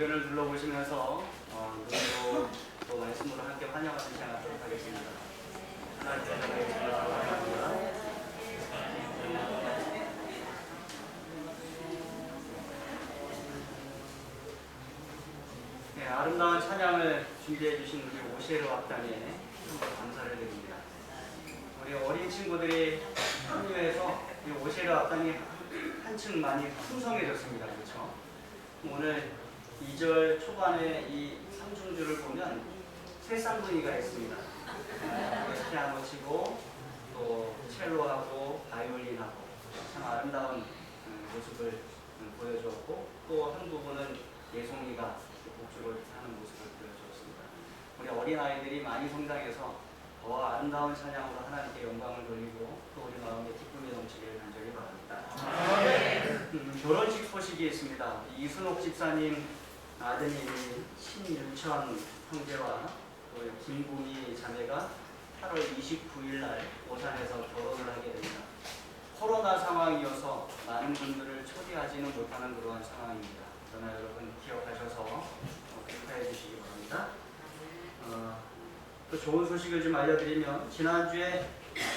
주변을 둘러보시면서 눈으로 또 말씀으로 함께 환영하는 시간 갖도록 하겠습니다. 하나님께 감사합니다. 네, 아름다운 찬양을 준비해 주신 우리 오시에르 악단에 감사를 드립니다. 우리 어린 친구들이 합류해서 이 오시에르 악단이 한층 많이 풍성해졌습니다. 그렇죠? 오늘 2절 초반에 이 삼중주를 보면 세 쌍둥이가 있습니다. 피아노 치고 또 첼로하고 바이올린하고 참 아름다운 모습을 보여주었고 또 한 부분은 예송이가 곡주를 하는 모습을 보여주었습니다. 우리 어린아이들이 많이 성장해서 더 아름다운 찬양으로 하나님께 영광을 돌리고 또 우리 마음에 기쁨이 넘치기를 간절히 바랍니다. 결혼식 소식이 있습니다. 이순옥 집사님 아드님이 신윤천 형제와 또 김구미 자매가 8월 29일 날 오산에서 결혼을 하게 됩니다. 코로나 상황이어서 많은 분들을 초대하지는 못하는 그러한 상황입니다. 그러나 여러분 기억하셔서 기뻐해 주시기 바랍니다. 또 좋은 소식을 좀 알려드리면 지난주에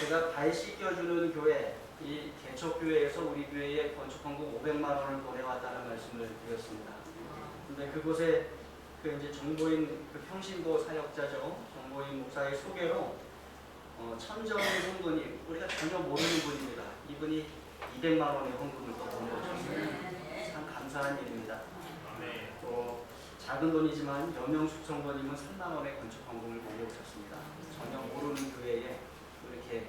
제가 발 씻겨주는 교회 이 개척교회에서 우리 교회에 건축헌금 500만 원을 보내왔다는 말씀을 드렸습니다. 근데 그곳에 그 이제 정보인 그 평신도 사역자죠. 정보인 목사의 소개로 천정인 성도님 우리가 전혀 모르는 분입니다. 이분이 200만 원의 헌금을 또 보내주셨습니다. 참 감사한 일입니다. 또 작은 돈이지만 여명숙 성도님은 3만 원의 건축 헌금을 보내주셨습니다. 전혀 모르는 교회에 이렇게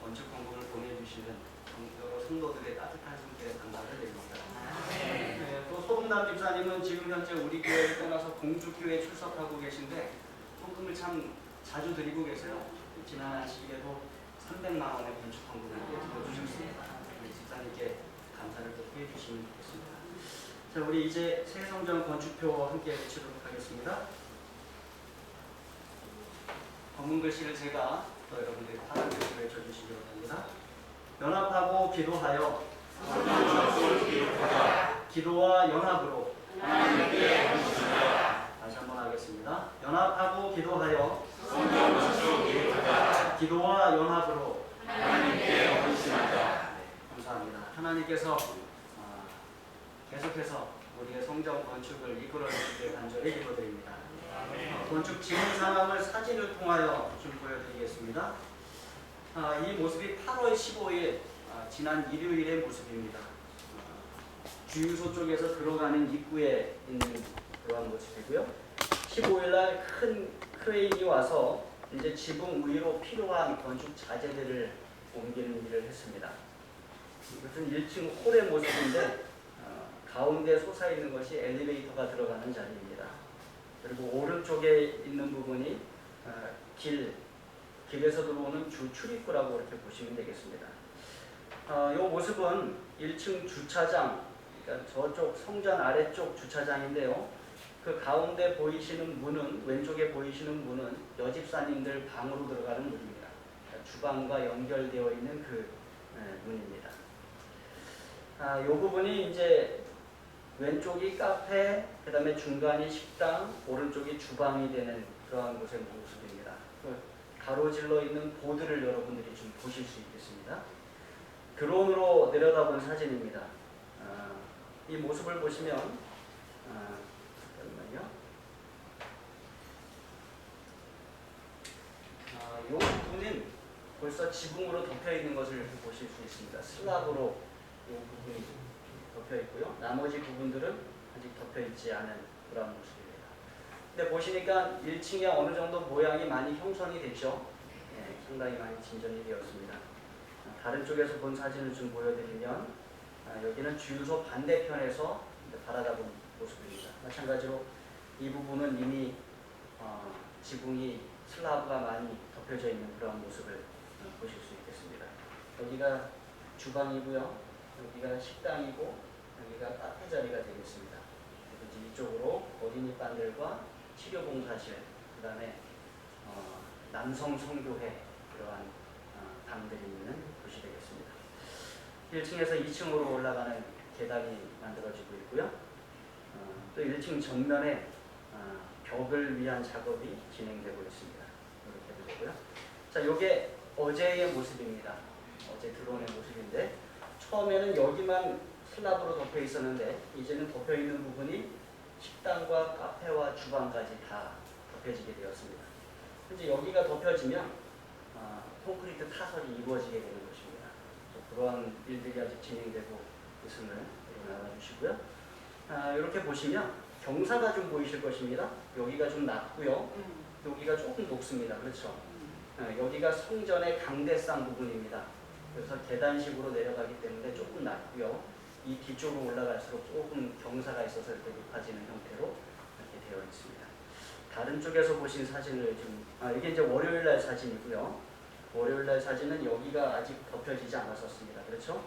건축 헌금을 보내주시는 여러 성도들의 따뜻한 손길에 감사를 드립니다. 또 소금남 집사님은 지금 현재 우리 교회를 떠나서 공주교회에 출석하고 계신데 헌금을 참 자주 드리고 계세요. 지난 시기에도 300만 원의 건축 헌금을 드려주셨습니다. 우리 집사님께 감사를 또 표해주시면 좋겠습니다. 자, 우리 이제 새 성전 건축표 함께 외치도록 하겠습니다. 검은 글씨를 제가 또 여러분들이 파란 글씨를 외쳐주시기 바랍니다. 연합하고 기도하여 기도와 연합으로 다시 한번 하겠습니다. 연합하고 기도하여 기도와 연합으로 하나님께 헌신하자. 감사합니다. 하나님께서 계속해서 우리의 성전 건축을 이끌어 주시길 간절히 기도드립니다. 건축 진행 상황을 사진을 통하여 좀 보여드리겠습니다. 이 모습이 8월 15일 지난 일요일의 모습입니다. 주유소 쪽에서 들어가는 입구에 있는 그러한 모습이고요. 15일 날 큰 크레인이 와서 이제 지붕 위로 필요한 건축 자재들을 옮기는 일을 했습니다. 이것은 1층 홀의 모습인데 가운데 솟아있는 것이 엘리베이터가 들어가는 자리입니다. 그리고 오른쪽에 있는 부분이 길에서 들어오는 주 출입구라고 이렇게 보시면 되겠습니다. 이 모습은 1층 주차장, 그러니까 저쪽 성전 아래쪽 주차장인데요. 그 가운데 보이시는 문은, 왼쪽에 보이시는 문은 여집사님들 방으로 들어가는 문입니다. 그러니까 주방과 연결되어 있는 그 문입니다. 이 부분이 이제 왼쪽이 카페, 그 다음에 중간이 식당, 오른쪽이 주방이 되는 그러한 곳의 모습입니다. 가로질러 있는 보드를 여러분들이 좀 보실 수 있겠습니다. 드론으로 내려다본 사진입니다. 이 모습을 보시면 잠깐만요. 이 부분은 벌써 지붕으로 덮여 있는 것을 보실 수 있습니다. 슬랍으로 이 부분이 덮여 있고요. 나머지 부분들은 아직 덮여 있지 않은 그런 모습입니다. 근데 보시니까 1층에 어느 정도 모양이 많이 형성이 됐죠. 상당히 많이 진전이 되었습니다. 다른 쪽에서 본 사진을 좀 보여드리면 여기는 주유소 반대편에서 바라다본 모습입니다. 마찬가지로 이 부분은 이미 지붕이 슬라브가 많이 덮여져 있는 그런 모습을 보실 수 있겠습니다. 여기가 주방이고요. 여기가 식당이고 여기가 카페 자리가 되겠습니다. 그리고 이쪽으로 어린이반들과 치료봉사실, 그 다음에 남성 성교회 이러한 방들이 있는 곳이 되겠습니다. 1층에서 2층으로 올라가는 계단이 만들어지고 있고요. 또 1층 전면에 벽을 위한 작업이 진행되고 있습니다. 이렇게 되고요. 자, 이게 어제의 모습입니다. 어제 드론의 모습인데 처음에는 여기만 슬랍으로 덮여 있었는데 이제는 덮여 있는 부분이 식당과 카페와 주방까지 다 덮여지게 되었습니다. 이제 여기가 덮여지면 콘크리트 타설이 이루어지게 되는 것입니다. 그러한 일들이 아직 진행되고 있음을 알아주시고요. 이렇게 보시면 경사가 좀 보이실 것입니다. 여기가 좀 낮고요. 여기가 조금 높습니다. 그렇죠? 여기가 성전의 강대상 부분입니다. 그래서 계단식으로 내려가기 때문에 조금 낮고요. 이 뒤쪽으로 올라갈수록 조금 경사가 있어서 이렇게 높아지는 형태로 이렇게 되어 있습니다. 다른 쪽에서 보신 사진을 이게 이제 월요일날 사진이고요. 월요일날 사진은 여기가 아직 덮여지지 않았었습니다. 그렇죠?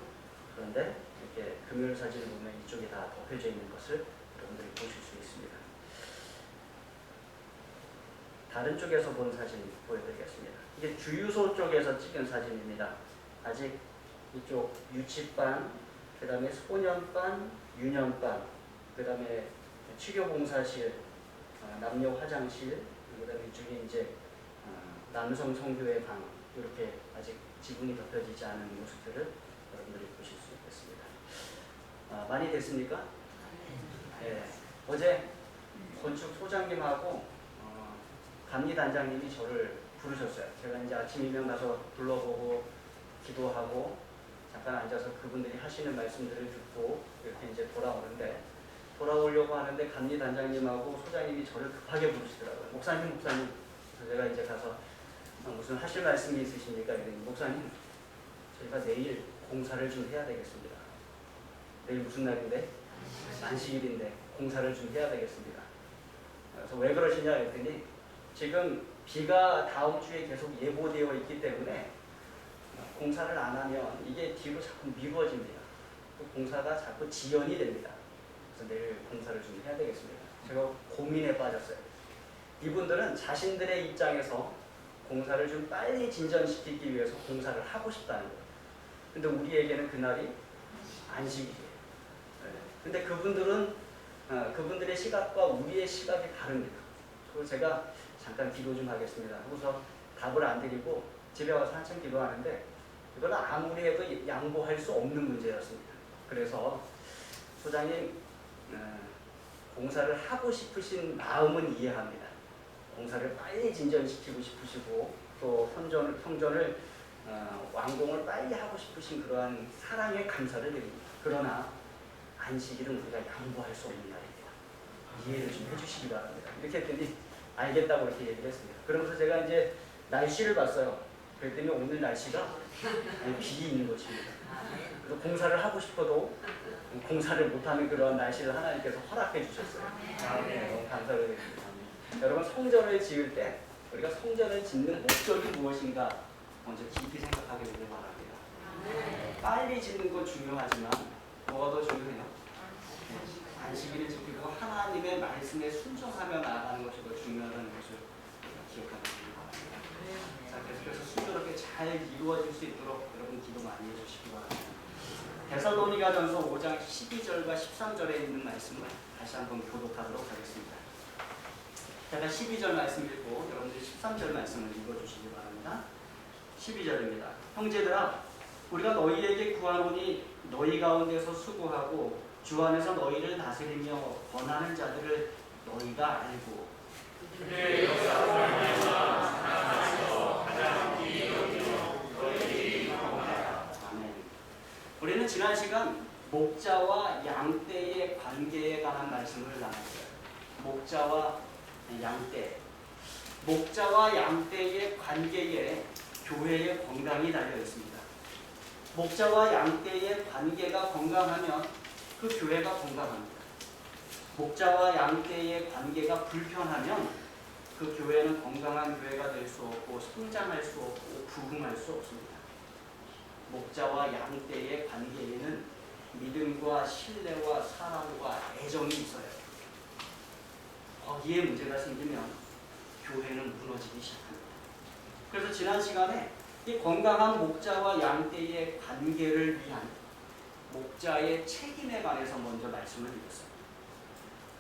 그런데 이렇게 금요일 사진을 보면 이쪽에 다 덮여져 있는 것을 여러분들이 보실 수 있습니다. 다른 쪽에서 본 사진 보여드리겠습니다. 이게 주유소 쪽에서 찍은 사진입니다. 아직 이쪽 유치반, 그 다음에 소년반, 유년반, 그 다음에 치료봉사실, 남녀 화장실, 그 다음에 이쪽에 이제 남성 성교회 방, 이렇게 아직 지붕이 덮여지지 않은 모습들을 여러분들이 보실 수 있겠습니다. 많이 됐습니까? 네. 어제 건축 소장님하고 감리단장님이 저를 부르셨어요. 제가 이제 아침이면 가서 둘러보고 기도하고 잠깐 앉아서 그분들이 하시는 말씀들을 듣고 이렇게 이제 돌아오려고 하는데 감리단장님하고 소장님이 저를 급하게 부르시더라고요. 목사님. 그래서 제가 이제 가서 무슨 하실 말씀이 있으십니까? 이랬더니 목사님, 저희가 내일 공사를 좀 해야 되겠습니다. 내일 무슨 날인데? 안식일인데 공사를 좀 해야 되겠습니다. 그래서 왜 그러시냐 했더니 지금 비가 다음 주에 계속 예보되어 있기 때문에 공사를 안 하면 이게 뒤로 자꾸 미뤄집니다. 공사가 자꾸 지연이 됩니다. 그래서 내일 공사를 좀 해야 되겠습니다. 제가 고민에 빠졌어요. 이분들은 자신들의 입장에서 공사를 좀 빨리 진전시키기 위해서 공사를 하고 싶다는 거예요. 근데 우리에게는 그날이 안식일이에요. 근데 그분들은 그분들의 시각과 우리의 시각이 다릅니다. 그래서 제가 잠깐 기도 좀 하겠습니다. 하고서 답을 안 드리고 집에 와서 한참 기도하는데 이거는 아무리 해도 양보할 수 없는 문제였습니다. 그래서 소장님 공사를 하고 싶으신 마음은 이해합니다. 공사를 빨리 진전시키고 싶으시고 또 성전을 완공을 빨리 하고 싶으신 그러한 사랑에 감사를 드립니다. 그러나 안식일은 우리가 양보할 수 없는 날입니다. 이해를 좀 해주시기 바랍니다. 이렇게 했더니 알겠다고 이렇게 얘기를 했습니다. 그러면서 제가 이제 날씨를 봤어요. 그랬더니 오늘 날씨가 비 있는 것입니다. 그래서 공사를 하고 싶어도 공사를 못하는 그런 날씨를 하나님께서 허락해 주셨어요. 너무 감사를 드립니다. 여러분, 성전을 지을 때 우리가 성전을 짓는 목적이 무엇인가 먼저 깊이 생각하게 되길 바랍니다. 빨리 짓는 건 중요하지만 뭐가 더 중요해요? 안식일을 지키고 하나님의 말씀에 순종하며 나아가는 것이 더 중요하다는 것을 기억하게 되길 바랍니다. 자, 계속해서 순조롭게 잘 이루어질 수 있도록 여러분 기도 많이 해주시기 바랍니다. 데살로니가전서 5장 12절과 13절에 있는 말씀을 다시 한번 교독하도록 하겠습니다. 제가 12절 말씀 읽고 여러분들이 13절 말씀을 읽어주시기 바랍니다. 12절입니다. 형제들아, 우리가 너희에게 구하노니 너희 가운데서 수고하고 주 안에서 너희를 다스리며 권하는 자들을 너희가 알고 그의 역사로 말미암아 하나님께서 가장 귀히 여기며 너희들이 구원하라. 아멘. 우리는 지난 시간 목자와 양떼의 관계에 관한 말씀을 나눴어요. 목자와 양떼의 관계에 교회의 건강이 달려 있습니다. 목자와 양떼의 관계가 건강하면 그 교회가 건강합니다. 목자와 양떼의 관계가 불편하면 그 교회는 건강한 교회가 될 수 없고 성장할 수 없고 부흥할 수 없습니다. 목자와 양떼의 관계에는 믿음과 신뢰와 사랑과 애정이 있어요. 거기에 문제가 생기면 교회는 무너지기 시작합니다. 그래서 지난 시간에 이 건강한 목자와 양떼의 관계를 위한 목자의 책임에 관해서 먼저 말씀을 드렸어요.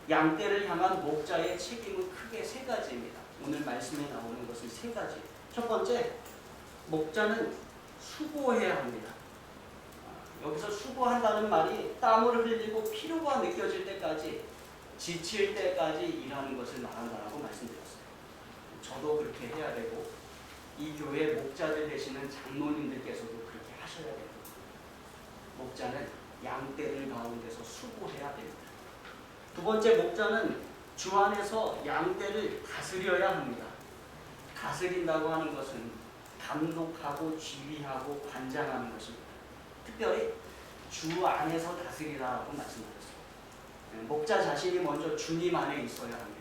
양떼를 향한 목자의 책임은 크게 세 가지입니다. 오늘 말씀에 나오는 것은 세 가지. 첫 번째, 목자는 수고해야 합니다. 여기서 수고한다는 말이 땀을 흘리고 피로가 느껴질 때까지, 지칠 때까지 일하는 것을 말한다라고 말씀드렸어요. 저도 그렇게 해야 되고 이 교회 목자들 되시는 장로님들께서도 그렇게 하셔야 됩니다. 목자는 양떼들 가운데서 수고해야 됩니다. 두 번째, 목자는 주 안에서 양떼를 다스려야 합니다. 다스린다고 하는 것은 감독하고 지휘하고 관장하는 것입니다. 특별히 주 안에서 다스리라고 말씀드렸습니다. 목자 자신이 먼저 주님 안에 있어야 합니다.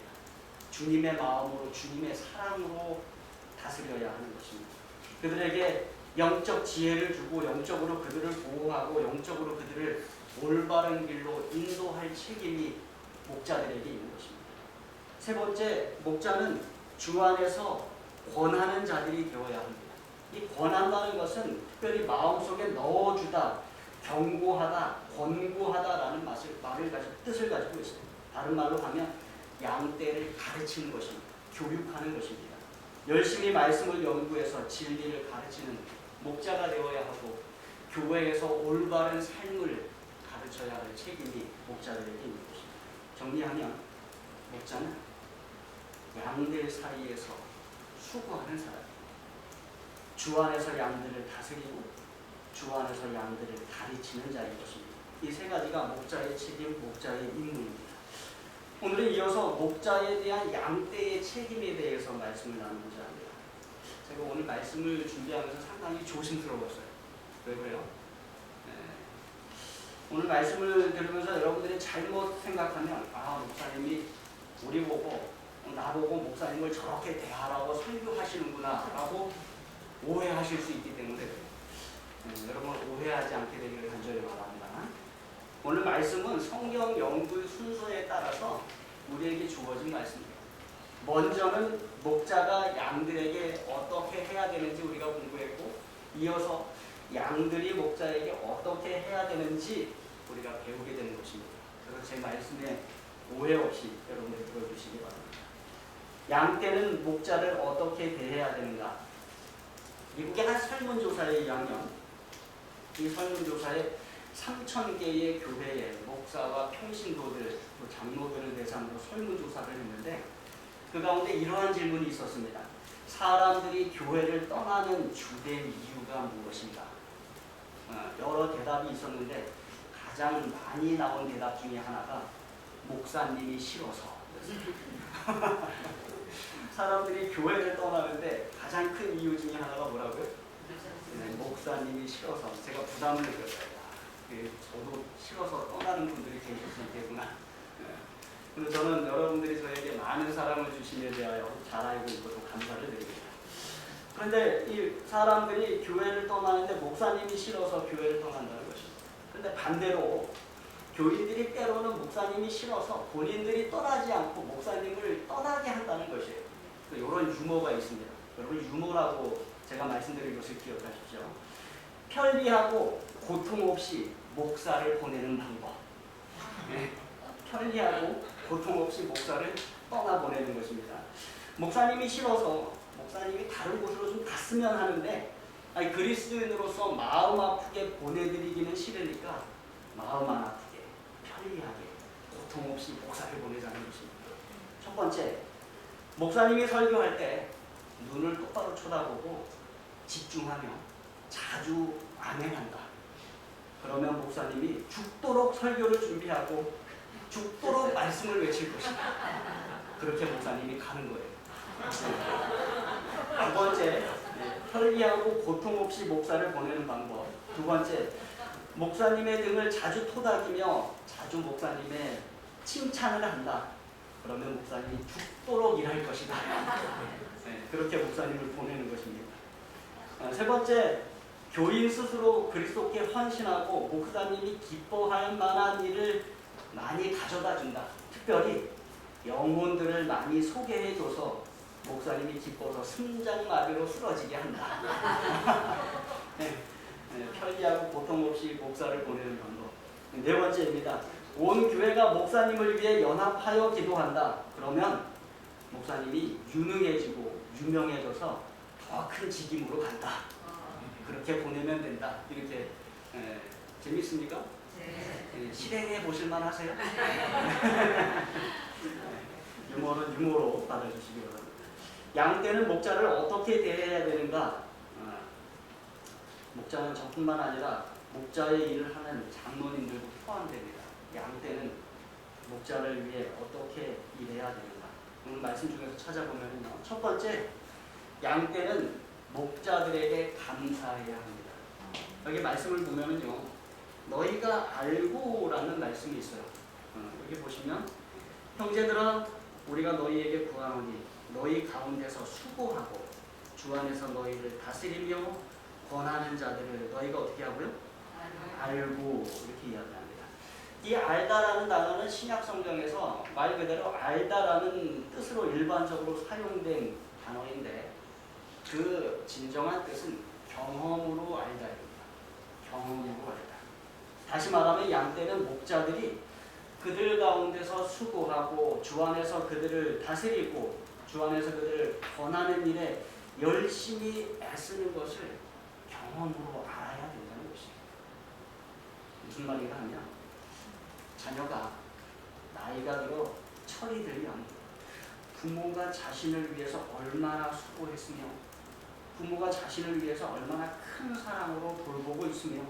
주님의 마음으로, 주님의 사랑으로 다스려야 하는 것입니다. 그들에게 영적 지혜를 주고 영적으로 그들을 보호하고 영적으로 그들을 올바른 길로 인도할 책임이 목자들에게 있는 것입니다. 세 번째, 목자는 주 안에서 권하는 자들이 되어야 합니다. 이 권한다는 것은 특별히 마음속에 넣어주다, 경고하다, 권고하다라는 뜻을 가지고 있습니다. 다른 말로 하면 양떼를 가르치는 것입니다. 교육하는 것입니다. 열심히 말씀을 연구해서 진리를 가르치는 목자가 되어야 하고 교회에서 올바른 삶을 가르쳐야 할 책임이 목자들에게 있는 것입니다. 정리하면 목자는 양들 사이에서 수고하는 사람입니다. 주 안에서 양들을 다스리고 주 안에서 양들을 가르치는 자인 것입니다. 이 세 가지가 목자의 책임, 목자의 임무입니다. 오늘은 이어서 목자에 대한 양떼의 책임에 대해서 말씀을 나누고자 합니다. 제가 오늘 말씀을 준비하면서 상당히 조심스러웠어요. 왜 그래요? 오늘 말씀을 들으면서 여러분들이 잘못 생각하면 목사님이 우리 보고 나보고 목사님을 저렇게 대하라고 설교하시는구나 라고 오해하실 수 있기 때문에 여러분 오해하지 않게 되기를 간절히 바랍니다. 오늘 말씀은 성경 연구의 순서에 따라서 우리에게 주어진 말씀입니다. 먼저는 목자가 양들에게 어떻게 해야 되는지 우리가 공부했고, 이어서 양들이 목자에게 어떻게 해야 되는지 우리가 배우게 되는 것입니다. 그래서 제 말씀에 오해 없이 여러분들 들어주시기 바랍니다. 양떼는 목자를 어떻게 대해야 되는가? 미국의 한 설문조사에 의하면 이 설문조사에 3,000개의 교회의 목사와 평신도들, 장로들을 대상으로 설문조사를 했는데 그 가운데 이러한 질문이 있었습니다. 사람들이 교회를 떠나는 주된 이유가 무엇인가? 여러 대답이 있었는데 가장 많이 나온 대답 중에 하나가 목사님이 싫어서. 사람들이 교회를 떠나는데 가장 큰 이유 중에 하나가 뭐라고요? 목사님이 싫어서. 제가 부담을 느꼈어요. 저도 싫어서 떠나는 분들이 계실 수 있겠구나. 그래서 저는 여러분들이 저에게 많은 사랑을 주심에 대하여 잘 알고 있고 감사를 드립니다. 그런데 이 사람들이 교회를 떠나는데 목사님이 싫어서 교회를 떠난다는 것입니다. 그런데 반대로 교인들이 때로는 목사님이 싫어서 본인들이 떠나지 않고 목사님을 떠나게 한다는 것이에요. 이런 유머가 있습니다. 여러분 유머라고 제가 말씀드린 것을 기억하십시오. 편리하고 고통 없이 목사를 보내는 방법. 편리하고 고통 없이 목사를 떠나보내는 것입니다. 목사님이 싫어서 목사님이 다른 곳으로 좀 갔으면 하는데 그리스도인으로서 마음 아프게 보내드리기는 싫으니까 마음 안 아프게 편리하게 고통 없이 목사를 보내자는 것입니다. 첫 번째, 목사님이 설교할 때 눈을 똑바로 쳐다보고 집중하며 자주 아멘한다. 그러면 목사님이 죽도록 설교를 준비하고 죽도록 말씀을 외칠 것이다. 그렇게 목사님이 가는 거예요. 두 번째, 편리하고 고통 없이 목사를 보내는 방법. 두 번째, 목사님의 등을 자주 토닥이며 자주 목사님의 칭찬을 한다. 그러면 목사님이 죽도록 일할 것이다. 그렇게 목사님을 보내는 것입니다. 세 번째, 교인 스스로 그리스도께 헌신하고 목사님이 기뻐할 만한 일을 많이 가져다 준다. 특별히 영혼들을 많이 소개해줘서 목사님이 기뻐서 심장마비로 쓰러지게 한다. 편리하고 고통 없이 목사를 보내는 방법. 네 번째입니다. 온 교회가 목사님을 위해 연합하여 기도한다. 그러면 목사님이 유능해지고 유명해져서 더 큰 직임으로 간다. 그렇게 보내면 된다. 이렇게 재밌습니까? 실행해 보실만 하세요? 유머는 유머로 받아주시기 바랍니다. 양떼는 목자를 어떻게 대해야 되는가? 목자는 저뿐만 아니라 목자의 일을 하는 장로님들도 포함됩니다. 양떼는 목자를 위해 어떻게 일해야 되는가? 오늘 말씀 중에서 찾아보면요. 첫 번째, 양떼는 목자들에게 감사해야 합니다. 여기 말씀을 보면은요. 너희가 알고라는 말씀이 있어요. 여기 보시면 형제들아 우리가 너희에게 구하노니 너희 가운데서 수고하고 주 안에서 너희를 다스리며 권하는 자들을 너희가 어떻게 하고요? 알고 이렇게 이야기합니다. 이 알다라는 단어는 신약 성경에서 말 그대로 알다라는 뜻으로 일반적으로 사용된 단어인데 그 진정한 뜻은 경험으로 알다입니다. 경험으로 알다. 다시 말하면 양떼는 목자들이 그들 가운데서 수고하고 주 안에서 그들을 다스리고 주 안에서 그들을 권하는 일에 열심히 애쓰는 것을 경험으로 알아야 된다는 것입니다. 무슨 말인가 하면 자녀가 나이가 들어 철이 들면 부모가 자신을 위해서 얼마나 수고했으며 부모가 자신을 위해서 얼마나 큰 사랑으로 돌보고 있으며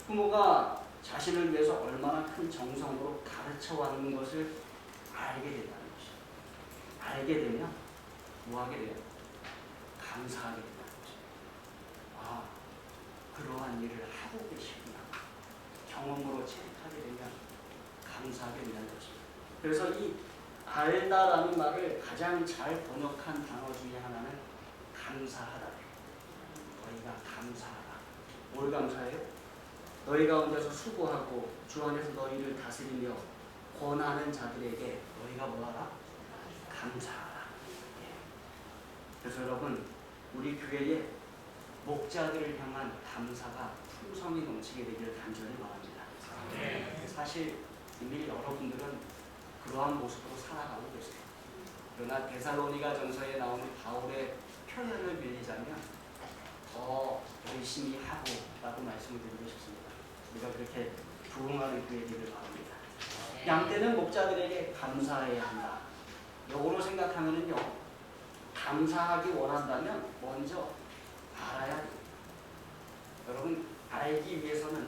부모가 자신을 위해서 얼마나 큰 정성으로 가르쳐 왔는 것을 알게 된다는 것입니다. 알게 되면 뭐 하게 돼요? 감사하게 된다는 것입니다. 아, 그러한 일을 하고 계시구나. 경험으로 체득하게 되면 감사하게 된다는 것입니다. 그래서 이 알다라는 말을 가장 잘 번역한 단어 중에 하나는 감사하다. 너희가 감사하다. 뭘 감사해요? 너희 가운데서 수고하고 주 안에서 너희를 다스리며 권하는 자들에게 너희가 뭐하라? 감사하라. 그래서 여러분 우리 교회에 목자들을 향한 감사가 풍성히 넘치게 되기를 간절히 바랍니다. 사실 이미 여러분들은 그러한 모습으로 살아가고 계세요. 그러나 데살로니가 전서에 나오는 바울의 표현을 빌리자면 더 열심히 하고 라고 말씀을 드리고 싶습니다. 우리가 그렇게 부흥하는 교회 되기를 바랍니다. 양떼는 목자들에게 감사해야 한다. 역으로 생각하면요. 감사하기 원한다면 먼저 알아야 돼요. 여러분 알기 위해서는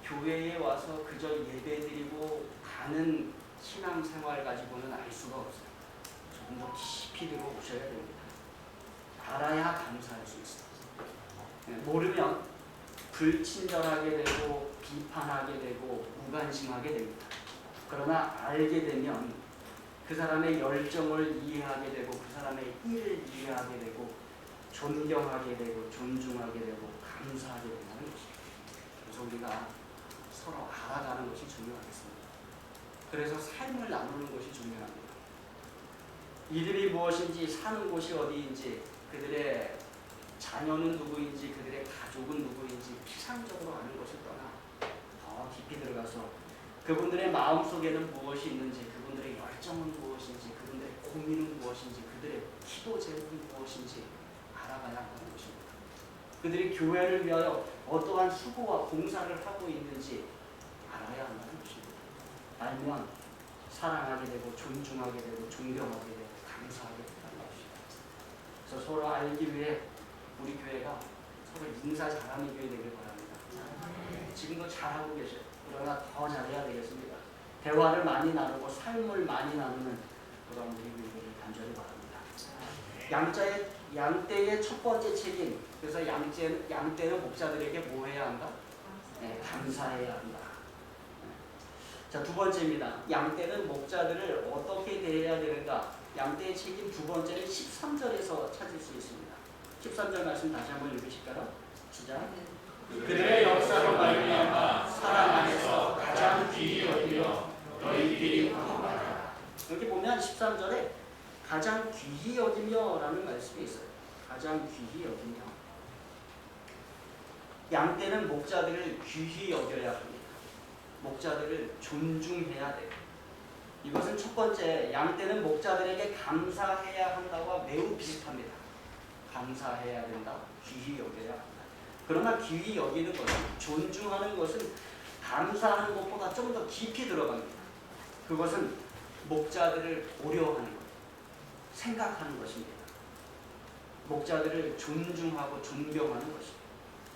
교회에 와서 그저 예배드리고 가는 신앙생활 가지고는 알 수가 없어요. 조금 더 깊이 들어오셔야 됩니다. 알아야 감사할 수 있어요. 모르면 불친절하게 되고 비판하게 되고 무관심하게 됩니다. 그러나 알게 되면 그 사람의 열정을 이해하게 되고 그 사람의 일을 이해하게 되고 존경하게 되고 존중하게 되고 감사하게 된다는 것입니다. 그래서 우리가 서로 알아가는 것이 중요하겠습니다. 그래서 삶을 나누는 것이 중요합니다. 이들이 무엇인지 사는 곳이 어디인지 그들의 자녀는 누구인지 그들의 가족은 누구인지 피상적으로 아는 것을 떠나 더 깊이 들어가서 그분들의 마음속에는 무엇이 있는지 그분들의 열정은 무엇인지 그분들의 고민은 무엇인지 그들의 기도 제목은 무엇인지 알아가야 한다는 것입니다. 그들이 교회를 위하여 어떠한 수고와 봉사를 하고 있는지 알아야 한다는 것입니다. 알면 사랑하게 되고 존중하게 되고 존경하게 되고 감사하게 된다는 것입니다. 그래서 서로 알기 위해 우리 교회가 서로 인사 잘하는 교회 되길 바랍니다. 지금도 잘하고 계셔요. 그러나 더 잘해야 되겠습니다. 대화를 많이 나누고 삶을 많이 나누는 그런 우리 교회를 간절히 바랍니다. 양떼의 첫 번째 책임. 그래서 양떼는 목자들에게 뭐 해야 한다? 감사해야 한다. 자, 두 번째입니다. 양떼는 목자들을 어떻게 대해야 되는가? 양떼의 책임 두 번째는 13절에서 찾을 수 있습니다. 13절 말씀 다시 한번 읽으실까요? 시작. 그들의 역사로 말미암아 사랑 안에서 가장 귀히 여기며 너희들이 화목하라. 여기 보면 13절에 가장 귀히 여기며 라는 말씀이 있어요. 가장 귀히 여기며. 양떼는 목자들을 귀히 여겨야 합니다. 목자들을 존중해야 돼요. 이것은 첫 번째, 양 떼는 목자들에게 감사해야 한다와 매우 비슷합니다. 감사해야 된다, 귀히 여겨야 한다. 그러나 귀히 여기는 것은, 존중하는 것은 감사하는 것보다 좀 더 깊이 들어갑니다. 그것은 목자들을 고려하는 것, 생각하는 것입니다. 목자들을 존중하고 존경하는 것입니다.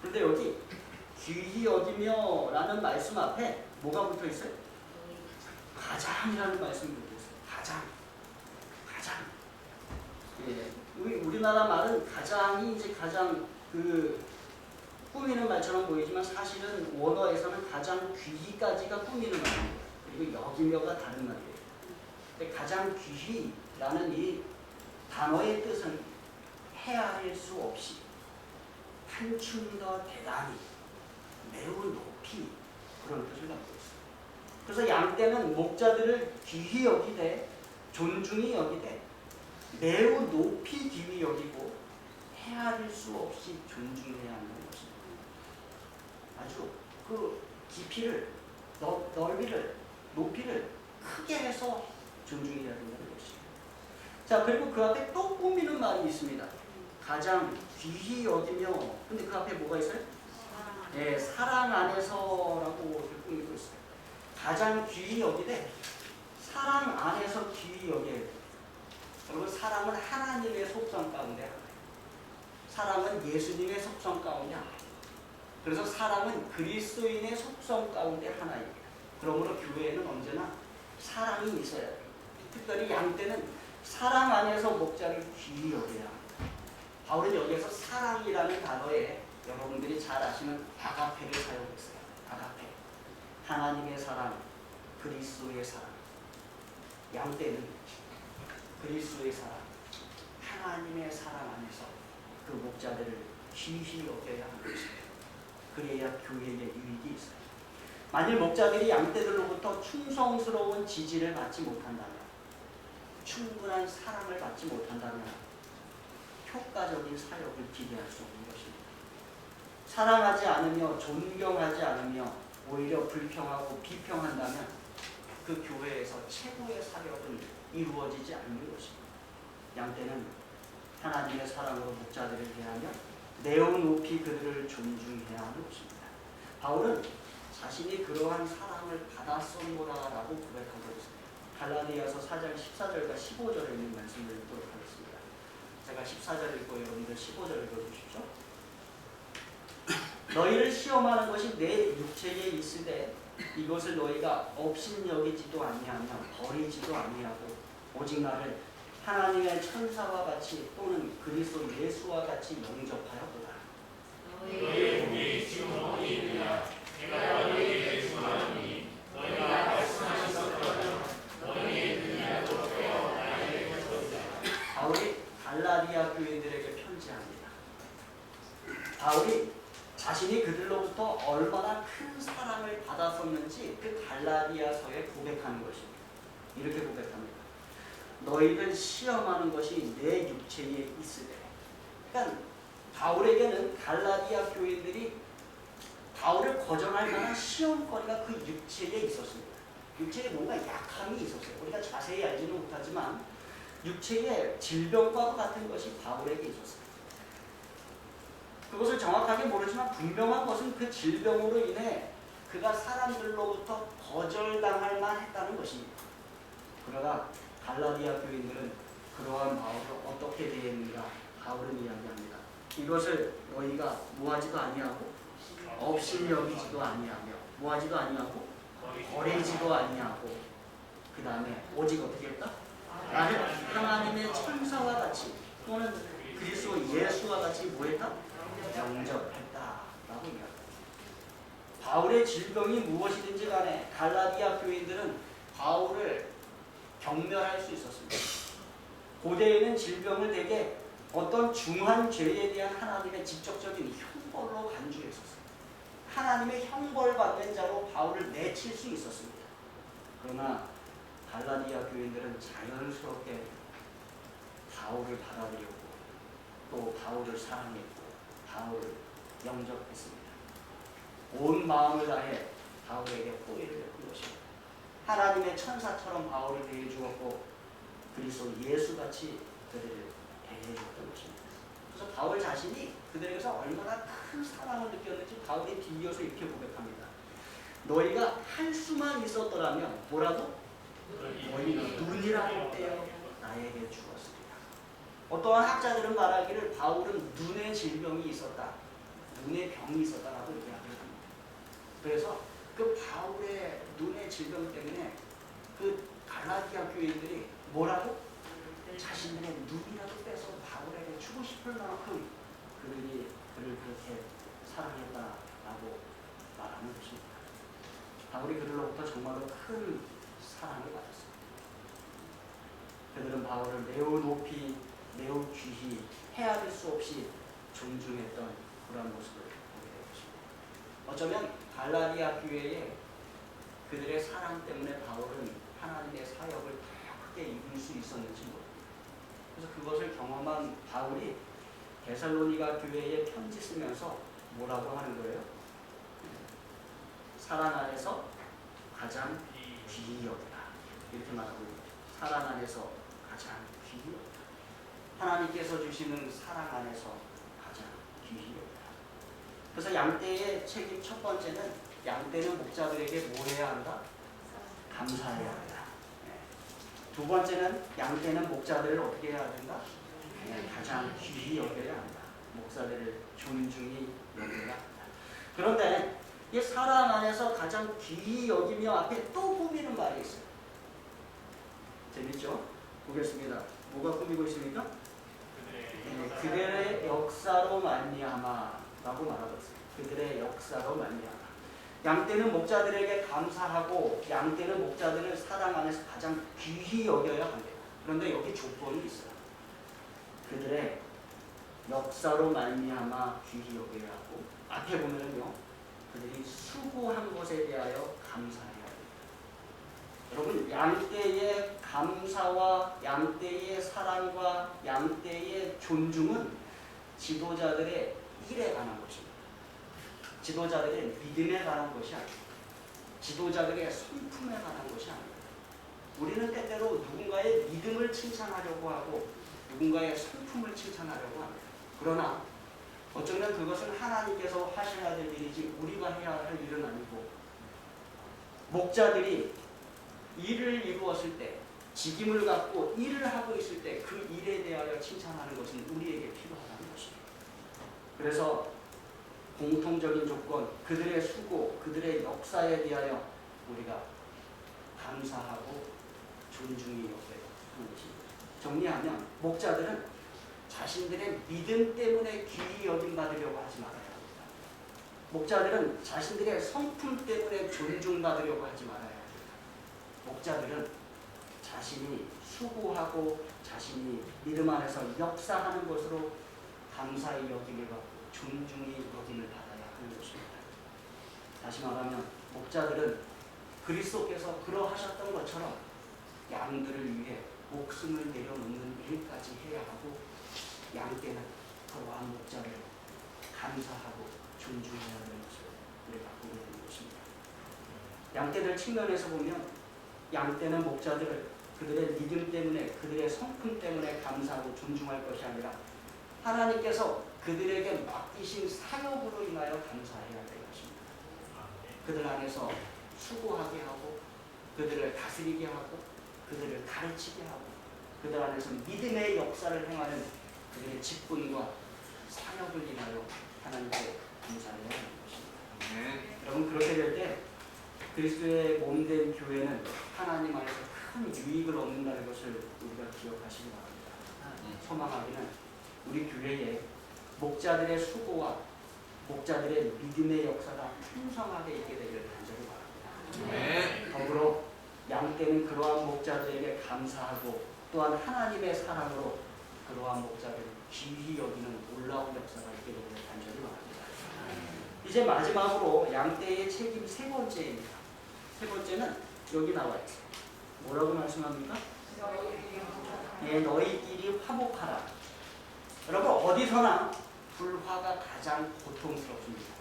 그런데 여기 귀히 여기며 라는 말씀 앞에 뭐가 붙어 있어요? 가장이라는 말씀이 붙어 있어요. 가장. 예, 우리나라 말은 가장이 이제 가장 꾸미는 말처럼 보이지만 사실은 원어에서는 가장 귀히까지가 꾸미는 말입니다. 그리고 여기며가 다른 말이에요. 근데 가장 귀히라는 이 단어의 뜻은 헤아릴 수 없이 한층 더 대단히 매우 높이 그런 뜻을 갖고 있어요. 그래서 양 떼는 목자들을 귀히 여기되 존중히 여기되 매우 높이 귀히 여기고 헤아릴 수 없이 존중해야 하는 것입니다. 아주 그 깊이를, 넓이를, 높이를 크게 해서 존중해야 된다는 것이에요. 자, 그리고 그 앞에 또 꾸미는 말이 있습니다. 가장 귀히 여기며, 근데 그 앞에 뭐가 있어요? 네, 사랑 안에서라고 꾸미고 있어요. 가장 귀히 여기되 사랑 안에서 귀히 여겨야 돼요. 그리고 사랑은 하나님의 속성 가운데 하나예요. 사랑은 예수님의 속성 가운데 하나예요. 그래서 사랑은 그리스도인의 속성 가운데 하나입니다. 그러므로 교회에는 언제나 사랑이 있어야 돼요. 특별히 양 떼는 사랑 안에서 목자를 귀히 여겨야 합니다. 바울은 여기에서 사랑이라는 단어에 여러분들이 잘 아시는 아가페를 사용했어요. 아가페. 하나님의 사랑, 그리스도의 사랑. 양 떼는 그리스도의 사랑, 하나님의 사랑 안에서 그 목자들을 귀히 여겨야 하는 것입니다. 그래야 교회에 유익이 있어요. 만일 목자들이 양떼들로부터 충성스러운 지지를 받지 못한다면, 충분한 사랑을 받지 못한다면 효과적인 사역을 기대할 수 없는 것입니다. 사랑하지 않으며 존경하지 않으며 오히려 불평하고 비평한다면 그 교회에서 최고의 사역은 이루어지지 않는 것입니다. 양떼는 하나님의 사랑으로 목자들을 대하며 매우 높이 그들을 존중해야 하는 것입니다. 바울은 자신이 그러한 사랑을 받았었노라라고 고백하고 있습니다. 갈라디아서 4장 14절과 15절에 있는 말씀을 읽도록 하겠습니다. 제가 14절 읽고 여러분들 15절 읽어주십시오. 너희를 시험하는 것이 내 육체에 있으되 이것을 너희가 업신여기지도 아니하며 버리지도 아니하고 오직 나를 하나님의 천사와 같이 또는 그리스도 예수와 같이 영접하였도다. 너희의 복이 지금 어디 있느냐? 내가 너희에게 주하노니 너희가 말씀하셨거든 너희의 능력으로 빼어 나에게 주었다. 바울이 갈라디아 교인들에게 편지합니다. 바울이 자신이 그들로부터 얼마나 큰 사랑을 받았었는지 그 갈라디아서에 고백하는 것입니다. 이렇게 고백합니다. 너희를 시험하는 것이 내 육체에 있으되. 그러니까 바울에게는 갈라디아 교인들이 바울을 거절할 만한 시험거리가 그 육체에 있었습니다. 육체에 뭔가 약함이 있었어요. 우리가 자세히 알지는 못하지만 육체에 질병과 같은 것이 바울에게 있었어요. 그것을 정확하게 모르지만 분명한 것은 그 질병으로 인해 그가 사람들로부터 거절당할 만했다는 것입니다. 그러나 갈라디아 교인들은 그러한 바울을 어떻게 대했는가? 바울은 이야기합니다. 이것을 너희가 뭐하지도 아니하고 업신여기지도 아니하며 뭐하지도 아니하고 버리지도 아니하고 그 다음에 오직 어떻게 했다? 나를 하나님의 천사와 같이 또는 그리스도 예수와 같이 뭐했다? 영접했다라고 이야기합니다. 바울의 질병이 무엇이든지 간에 갈라디아 교인들은 바울을 경멸할 수 있었습니다. 고대에는 질병을 대개 어떤 중한 죄에 대한 하나님의 직접적인 형벌로 간주했었어요. 하나님의 형벌받는 자로 바울을 내칠 수 있었습니다. 그러나 갈라디아 교인들은 자연스럽게 바울을 받아들였고 또 바울을 사랑했고 바울을 영접했습니다. 온 마음을 다해 바울에게 호의를 베푼 것입니다. 하나님의 천사처럼 바울을 대해 주었고 그리스도 예수같이 그들을 대해 줬던 것입니다. 그래서 바울 자신이 그들에게서 얼마나 큰 사랑을 느꼈는지 바울이 뒤이어서 이렇게 고백합니다. 너희가 할 수만 있었더라면 뭐라도 너희는 눈이라도 떼어 나에게 주었으리라. 어떠한 학자들은 말하기를 바울은 눈의 질병이 있었다, 눈의 병이 있었다라고 이야기를 합니다. 그래서 그 바울의 눈의 질병 때문에 그 갈라디아 교인들이 뭐라고? 자신들의 눈이라도 빼서 바울에게 주고 싶을 만큼 그들이 그를 그렇게 사랑했다라고 말하는 것입니다. 바울이 그들로부터 정말로 큰 사랑을 받았습니다. 그들은 바울을 매우 높이, 매우 귀히, 헤아릴 수 없이 존중했던 그런 모습을 보게 된 것입니다. 어쩌면 갈라디아 교회에 그들의 사랑 때문에 바울은 하나님의 사역을 더 크게 이룰 수 있었는지 모릅니다. 그래서 그것을 경험한 바울이 데살로니가 교회에 편지 쓰면서 뭐라고 하는 거예요? 사랑 안에서 가장 귀히 여기다, 이렇게 말하고 있습니다. 사랑 안에서 가장 귀히 여기다. 하나님께서 주시는 사랑 안에서 가장 귀히 여기다. 그래서 양떼의 책임 첫 번째는 양떼는 목자들에게 뭐 해야 한다? 감사해야 한다. 두 번째는 양떼는 목자들을 어떻게 해야 된다? 가장 귀히 여겨야 한다. 목자들을 존중히 여겨야 한다. 그런데 이 사랑 안에서 가장 귀히 여기며 앞에 또 꾸미는 말이 있어요. 재밌죠? 보겠습니다. 뭐가 꾸미고 있습니까? 그들의 역사로 말미암아라고 말하고 있어요. 그들의 역사로 말미암아. 양떼는 목자들에게 감사하고 양떼는 목자들을 사랑 안에서 가장 귀히 여겨야 합니다. 그런데 여기 조건이 있어요. 그들의 역사로 말미암아 귀히 여겨야 하고, 앞에 보면은요, 그들이 수고한 것에 대하여 감사해야 합니다. 여러분, 양떼의 감사와 양떼의 사랑과 양떼의 존중은 지도자들의 일에 관한 것입니다. 지도자들의 믿음에 관한 것이 아닙니다. 지도자들의 성품에 관한 것이 아닙니다. 우리는 때때로 누군가의 믿음을 칭찬하려고 하고 누군가의 성품을 칭찬하려고 합니다. 그러나 어쩌면 그것은 하나님께서 하셔야 될 일이지 우리가 해야 할 일은 아니고, 목자들이 일을 이루었을 때, 직임을 갖고 일을 하고 있을 때 그 일에 대하여 칭찬하는 것은 우리에게 필요하다는 것입니다. 그래서 공통적인 조건, 그들의 수고, 그들의 역사에 대하여 우리가 감사하고 존중이 여겨야 하는 것입니다. 정리하면 목자들은 자신들의 믿음 때문에 귀히 여김받으려고 하지 말아야 합니다. 목자들은 자신들의 성품 때문에 존중받으려고 하지 말아야 합니다. 목자들은 자신이 수고하고 자신이 믿음 안에서 역사하는 것으로 감사의 여김을 받고 존중의 여김을 받아야 하는 것입니다. 다시 말하면 목자들은 그리스도께서 그러하셨던 것처럼 양들을 위해 목숨을 내려놓는 일까지 해야 하고, 양떼는 그러한 목자를 감사하고 존중해야 하는 것을 우리가 보게 되는 것입니다. 양떼들 측면에서 보면 양떼는 목자들을 그들의 믿음 때문에, 그들의 성품 때문에 감사하고 존중할 것이 아니라 하나님께서 그들에게 맡기신 사역으로 인하여 감사해야 될 것입니다. 그들 안에서 수고하게 하고 그들을 다스리게 하고 그들을 가르치게 하고 그들 안에서 믿음의 역사를 행하는 그들의 직분과 사역을 인하여 하나님께 감사해야 하는 것입니다. 여러분, 그렇게 될 때 그리스도의 몸된 교회는 하나님 안에서 큰 유익을 얻는다는 것을 우리가 기억하시기 바랍니다. 소망하기는 우리 교회에 목자들의 수고와 목자들의 믿음의 역사가 풍성하게 있게 되기를 간절히 바랍니다. 더불어 양떼는 그러한 목자들에게 감사하고 또한 하나님의 사랑으로 그러한 목자들을 귀히 여기는 놀라운 역사가 있게 되기를 간절히 바랍니다. 이제 마지막으로 양떼의 책임 세 번째입니다. 세 번째는 여기 나와 있어요. 뭐라고 말씀합니까? 너희끼리 화목하라. 여러분, 어디서나 불화가 가장 고통스럽습니다.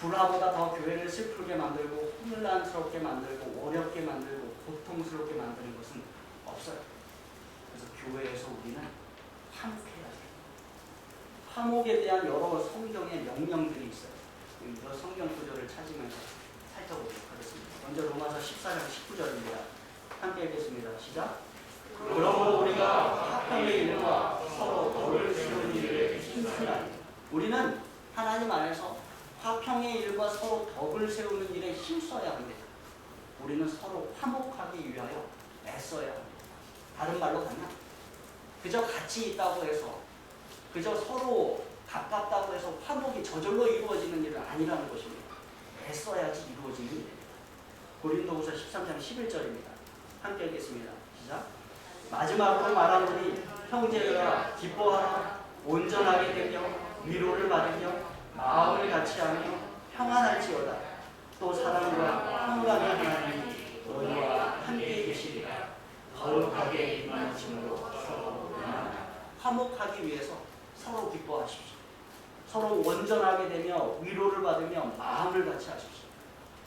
불화보다 더 교회를 슬프게 만들고 혼란스럽게 만들고 어렵게 만들고 고통스럽게 만드는 것은 없어요. 그래서 교회에서 우리는 화목해야 돼요. 화목에 대한 여러 성경의 명령들이 있어요. 이 성경 구절을 찾으면서 살펴보도록 하겠습니다. 먼저 로마서 14장 19절입니다. 함께 읽겠습니다. 시작. 그러므로 우리가 화평의 일과 서로 덕을 세우는 일을 힘쓰나니. 우리는 하나님 안에서 화평의 일과 서로 덕을 세우는 일에 힘써야 합니다. 우리는 서로 화목하기 위하여 애써야 합니다. 다른 말로 하면 그저 같이 있다고 해서 그저 서로 가깝다고 해서 화목이 저절로 이루어지는 일은 아니라는 것입니다. 애써야지 이루어지는 일입니다. 고린도후서 13장 11절입니다. 함께 읽겠습니다. 시작. 마지막으로 말하노니 형제들아 기뻐하라. 온전하게 되며 위로를 받으며 마음을 같이하며 평안할지어다. 또 사랑과 평강의 하나님이 너희와 함께 계시리라. 거룩하게 임하심으로 서로 응하라. 화목하기 위해서 서로 기뻐하십시오. 서로 온전하게 되며 위로를 받으며 마음을 같이 하십시오.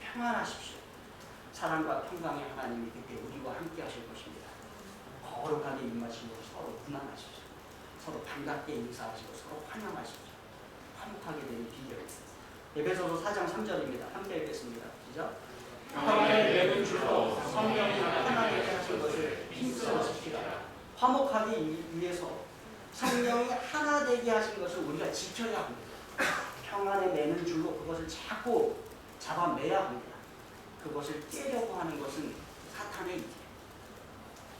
평안하십시오. 사랑과 평강의 하나님이 그때 우리와 함께 하실 것입니다. 거룩하게 임하심으로 서로 문안하십시오. 서로 반갑게 인사하시고 서로 환영하십시오. 화목하게 되는 비결입니다. 에베소서 4장 3절입니다. 함께 읽겠습니다. 시작. 평안을 내는 줄로 성령이 하나님께 하신 것을 힘써 지키라. 화목하기 위해서 성령이 하나 되게 하신 것을 우리가 지켜야 합니다. 평안에 매는 줄로 그것을 자꾸 잡아매야 합니다. 그것을 깨려고 하는 것은 사탄의 일이에요.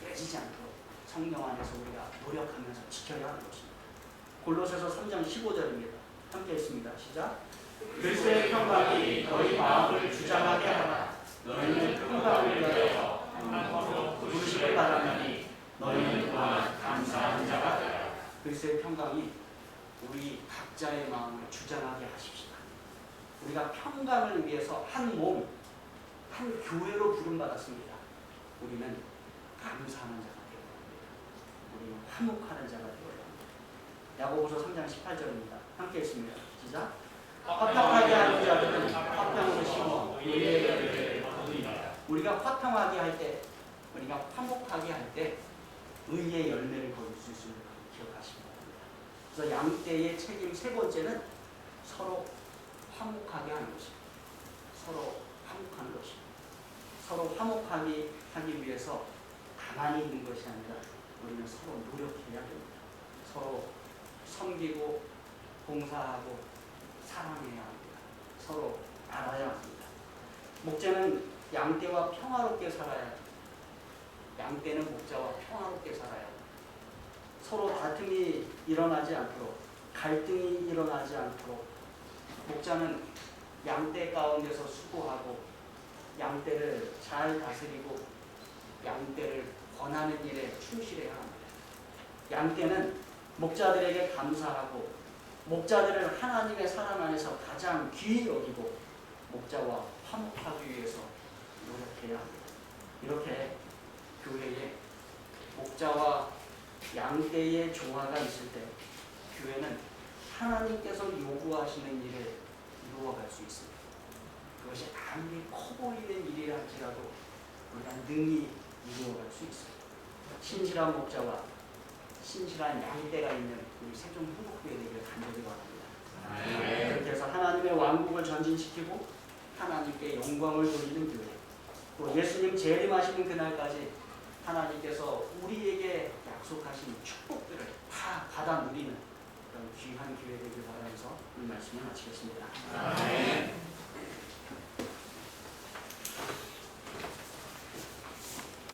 깨지지 않도록 성령 안에서 우리가 노력하면서 지켜야 하는 것입니다. 골로새서 3장 15절입니다. 함께 읽습니다. 시작. 그리스도의 평강이 너희 마음을 주장하게 하라. 너희는 평강을 위하여 부르심을 받았나니 너희는 또한 감사하는 자가 되라. 그리스도의 평강이 우리 각자의 마음을 주장하게 하십시다. 우리가 평강을 위해서 한 몸, 한 교회로 부름받았습니다. 우리는 감사하는 자가 되어야 합니다. 우리는 화목하는 자가 되어야 합니다. 야고보서 3장 18절입니다. 함께 읽습니다. 시작. 화평하게 하는 자들은 화평으로 심어 의의 열매를 거두리라. 우리가 화평하게 할 때, 우리가 화목하게 할 때 의의 열매를 거둘 수 있음을 기억하시기 바랍니다. 그래서 양떼의 책임 세 번째는 서로 화목하게 하는 것입니다. 서로 화목하는 것입니다. 서로 화목하게 하기 위해서 가만히 있는 것이 아니라 우리는 서로 노력해야 됩니다. 서로 섬기고 봉사하고 사랑해야 합니다. 서로 알아야 합니다. 목자는 양떼와 평화롭게 살아야 합니다. 양떼는 목자와 평화롭게 살아야 합니다. 서로 다툼이 일어나지 않도록, 갈등이 일어나지 않도록 목자는 양떼 가운데서 수고하고 양떼를 잘 다스리고 양떼를 권하는 일에 충실해야 합니다. 양떼는 목자들에게 감사하고 목자들을 하나님의 사랑 안에서 가장 귀히 여기고 목자와 화목하기 위해서 노력해야 합니다. 이렇게 교회에 목자와 양떼의 조화가 있을 때 교회는 하나님께서 요구하시는 일을 이루어갈 수 있습니다. 그것이 아무리 커 보이는 일이라 할지라도 우리가 능히 이루어갈 수 있습니다. 신실한 목자와 신실한 양떼가 있는 우리 세종 한국교회 되기를 간절히 바랍니다. 그렇게 해서 하나님의 왕국을 전진시키고 하나님께 영광을 돌리는 교회, 또 예수님 재림하시는 그날까지 하나님께서 우리에게 약속하신 축복들을 다 받아 누리는 그런 귀한 교회 되길 바라면서 이 말씀을 마치겠습니다.